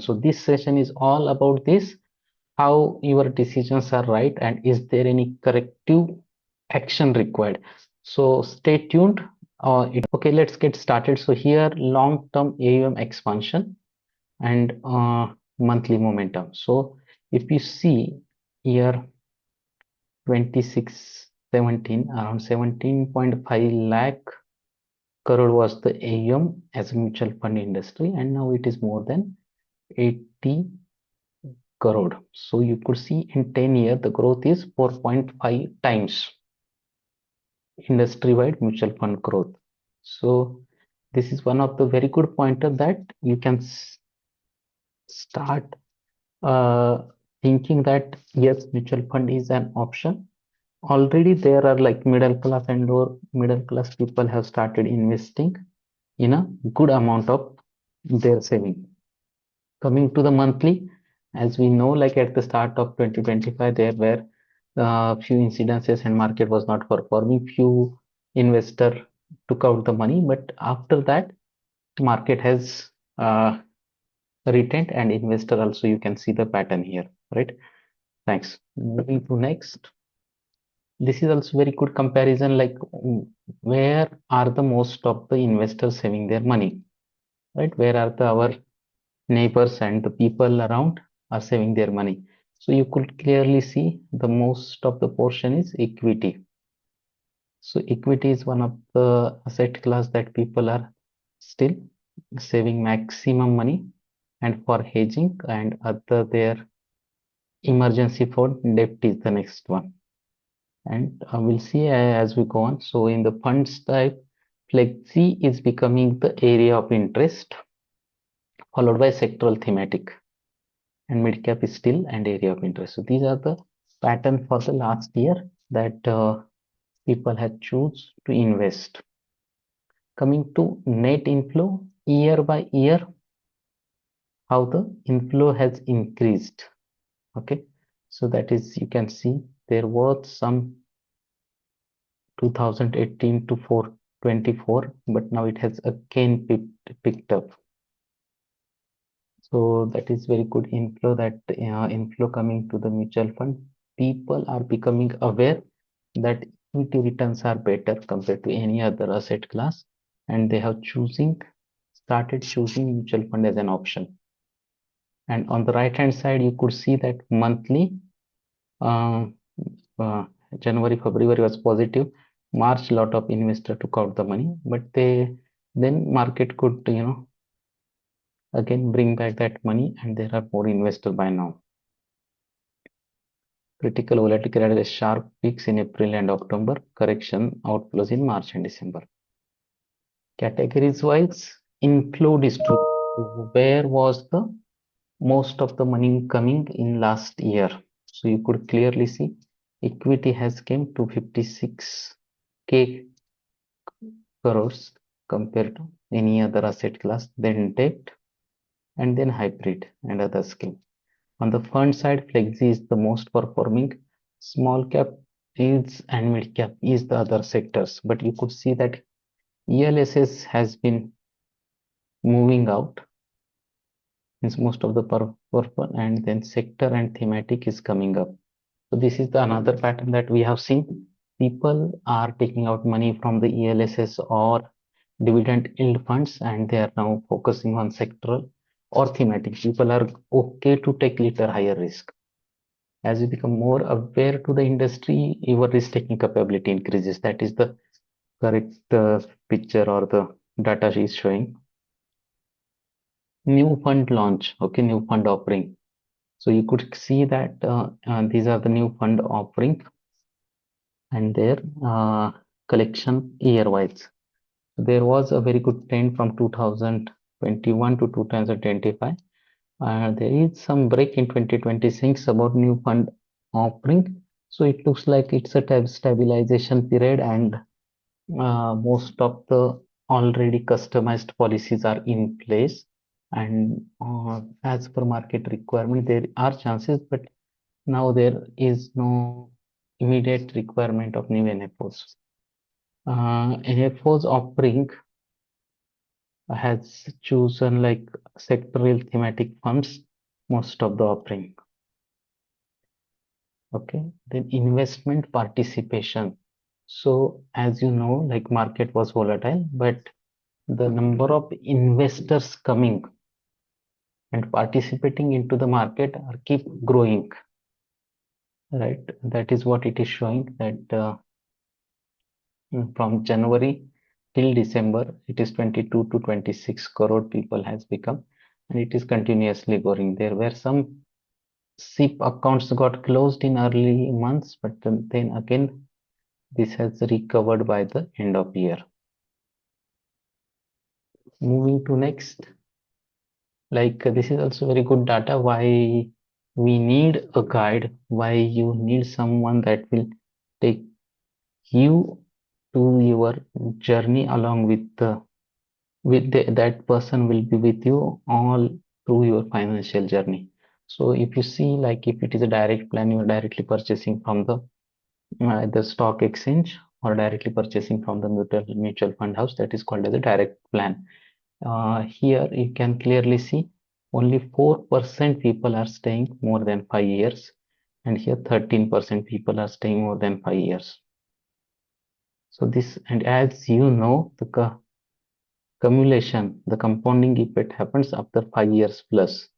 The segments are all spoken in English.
So this session is all about this, how your decisions are right and is there any corrective action required. So stay tuned. Okay, let's get started. So here long-term AUM expansion and monthly momentum. So if you see here 2617 around 17.5 lakh crore was the AUM as a mutual fund industry, and now it is more than 80 crore. So you could see in 10 years the growth is 4.5 times industry-wide mutual fund growth. So this is one of the very good pointer that you can start thinking that yes, mutual fund is an option. Already there are like middle class and lower middle class people have started investing in a good amount of their saving. Coming to the monthly, as we know, like at the start of 2025, there were few incidences and market was not performing. Few investor took out the money, but after that, market has retained and investor also. You can see the pattern here, right? Thanks. Moving to next. This is also very good comparison. Like where are the most of the investors saving their money, right? Where are our neighbors and the people around are saving their money? So you could clearly see the most of the portion is equity. So equity is one of the asset class that people are still saving maximum money, and for hedging and other their emergency fund, debt is the next one. And we'll see as we go on. So in the funds type, flexi is becoming the area of interest, followed by sectoral, thematic, and mid cap is still an area of interest. So these are the pattern for the last year that people had choose to invest. Coming to net inflow, year by year, how the inflow has increased. Okay, so that is, you can see there was some 2018 to 424, but now it has again picked up. So that is very good inflow, that inflow coming to the mutual fund. People are becoming aware that equity returns are better compared to any other asset class, and they have started choosing mutual fund as an option. And on the right hand side, you could see that monthly uh, uh, January, February was positive. March, lot of investor took out the money, but then market could again bring back that money, and there are more investors by now. Critical volatility had a sharp peaks in April and October, correction outflows in March and December. Categories wise, inflow distribution. Where was the most of the money coming in last year? So you could clearly see equity has came to 56k crores compared to any other asset class, then debt, and then hybrid and other scheme. On the fund side, flexi is the most performing. Small cap is and mid cap is the other sectors, but you could see that ELSS has been moving out. Means most of the purple, and then sector and thematic is coming up. So this is the another pattern that we have seen. People are taking out money from the ELSS or dividend yield funds, and they are now focusing on sectoral or thematic. People are okay to take little higher risk. As you become more aware to the industry, your risk taking capability increases. That is the correct picture or the data she is showing. New fund launch, okay, new fund offering. So you could see that these are the new fund offering and their collection year-wise. There was a very good trend from 2021 to 2025. There is some break in 2026 about new fund offering. So it looks like it's a stabilization period, and most of the already customized policies are in place. And as per market requirement, there are chances, but now there is no immediate requirement of new NFOs. NFOs offering has chosen like sectoral thematic funds most of the offering. Okay, then investment participation. So as you know, like market was volatile, but the number of investors coming and participating into the market are keep growing, right? That is what it is showing that from January till December, it is 22 to 26 crore people has become, and it is continuously growing. There were some SIP accounts got closed in early months, but then again, this has recovered by the end of year. Moving to next, like this is also very good data. Why we need a guide? Why you need someone that will take you to your journey along with that person will be with you all through your financial journey. So if you see, like if it is a direct plan, you are directly purchasing from the stock exchange or directly purchasing from the mutual fund house, that is called as a direct plan. Here you can clearly see only 4% people are staying more than 5 years, and here 13% people are staying more than 5 years. So this, and as you know, the cumulation, the compounding effect happens after 5 years plus.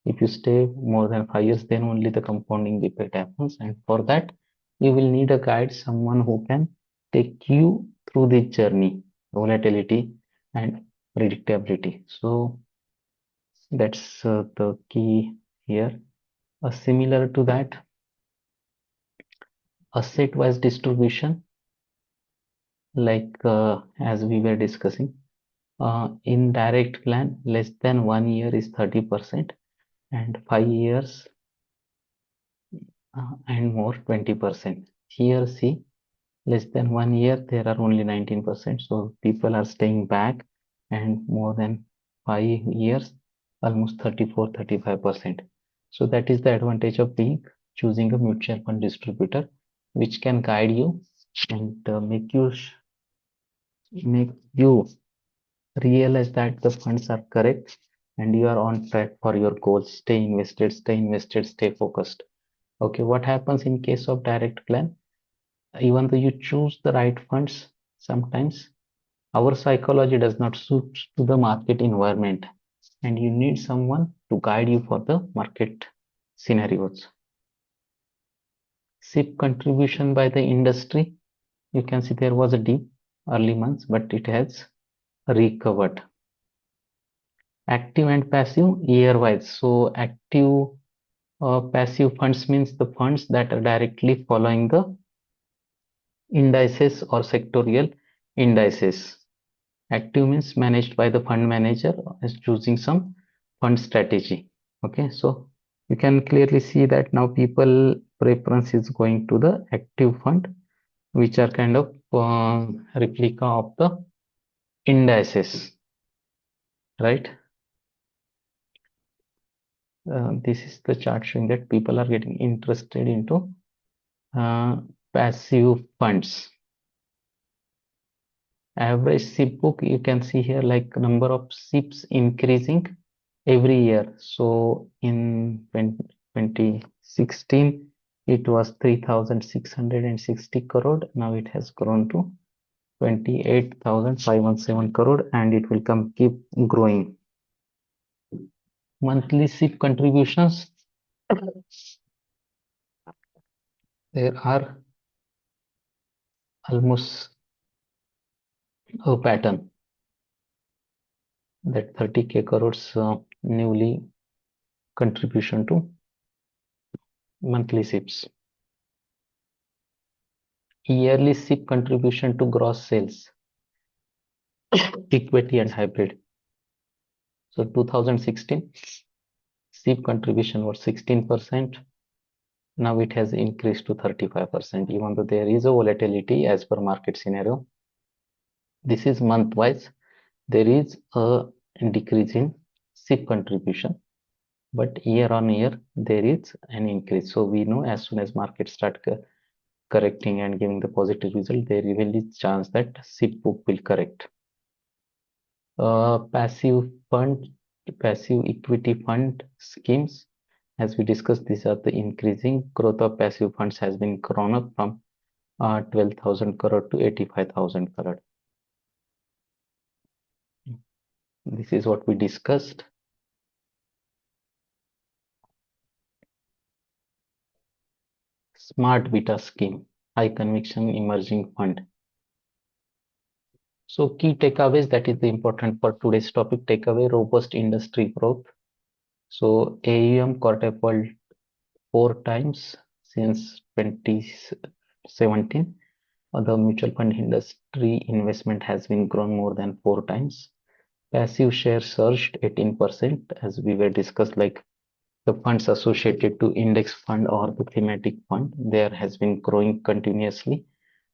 If you stay more than 5 years, then only the compounding effect happens. And for that, you will need a guide, someone who can take you through the journey, volatility, and predictability. So that's the key here. Similar to that, asset-wise distribution, like as we were discussing, in direct plan, less than 1 year is 30%, and 5 years and more 20%. Here, see, less than 1 year, there are only 19%. So people are staying back, and more than 5 years, almost 34, 35%. So that is the advantage of being choosing a mutual fund distributor, which can guide you and make you realize that the funds are correct and you are on track for your goals. Stay invested, stay invested, stay focused. Okay, what happens in case of direct plan? Even though you choose the right funds, sometimes our psychology does not suit to the market environment, and you need someone to guide you for the market scenarios. SIP contribution by the industry, you can see there was a dip early months, but it has recovered. Active and passive year wise. So active passive funds means the funds that are directly following the indices or sectorial indices. Active means managed by the fund manager is choosing some fund strategy. Okay, so you can clearly see that now people preference is going to the active fund, which are kind of replica of the indices, right? This is the chart showing that people are getting interested into passive funds. Average SIP book, you can see here like number of SIPs increasing every year. So in 2016, it was 3,660 crore. Now it has grown to 28,517 crore, and it will keep growing. Monthly SIP contributions, there are almost a pattern that 30k crores newly contribution to monthly SIPs. Yearly SIP contribution to gross sales, equity and hybrid. So 2016 SIP contribution was 16%. Now it has increased to 35%, even though there is a volatility as per market scenario. This is month wise. There is a decrease in SIP contribution, but year on year there is an increase. So we know as soon as markets start correcting and giving the positive result, there will be chance that SIP book will correct. Passive fund, passive equity fund schemes. As we discussed, these are the increasing growth of passive funds has been grown up from 12,000 crore to 85,000 crore. This is what we discussed. Smart beta scheme, high conviction emerging fund. So key takeaways, that is the important for today's topic. Takeaway: robust industry growth. So AUM quadrupled 4 times since 2017. The mutual fund industry investment has been grown more than 4 times. Passive share surged 18%, as we were discussed, like the funds associated to index fund or the thematic fund, there has been growing continuously.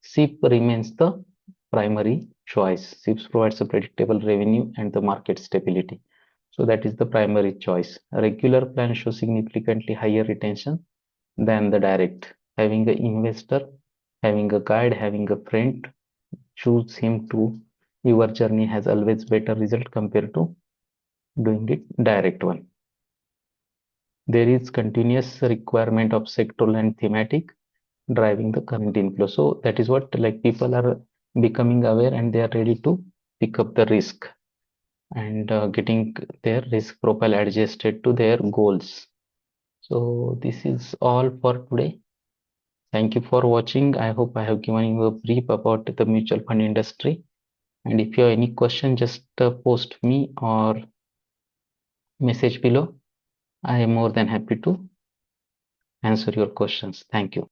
SIP remains the primary choice. SIPs provides a predictable revenue and the market stability. So that is the primary choice. A regular plan shows significantly higher retention than the direct. Having an investor, having a guide, having a friend, choose him to your journey has always better result compared to doing it direct one. There is continuous requirement of sectoral and thematic driving the current inflow. So that is what, like, people are becoming aware and they are ready to pick up the risk and getting their risk profile adjusted to their goals. So this is all for today. Thank you for watching. I hope I have given you a brief about the mutual fund industry. And if you have any question, just post me or message below. I am more than happy to answer your questions. Thank you.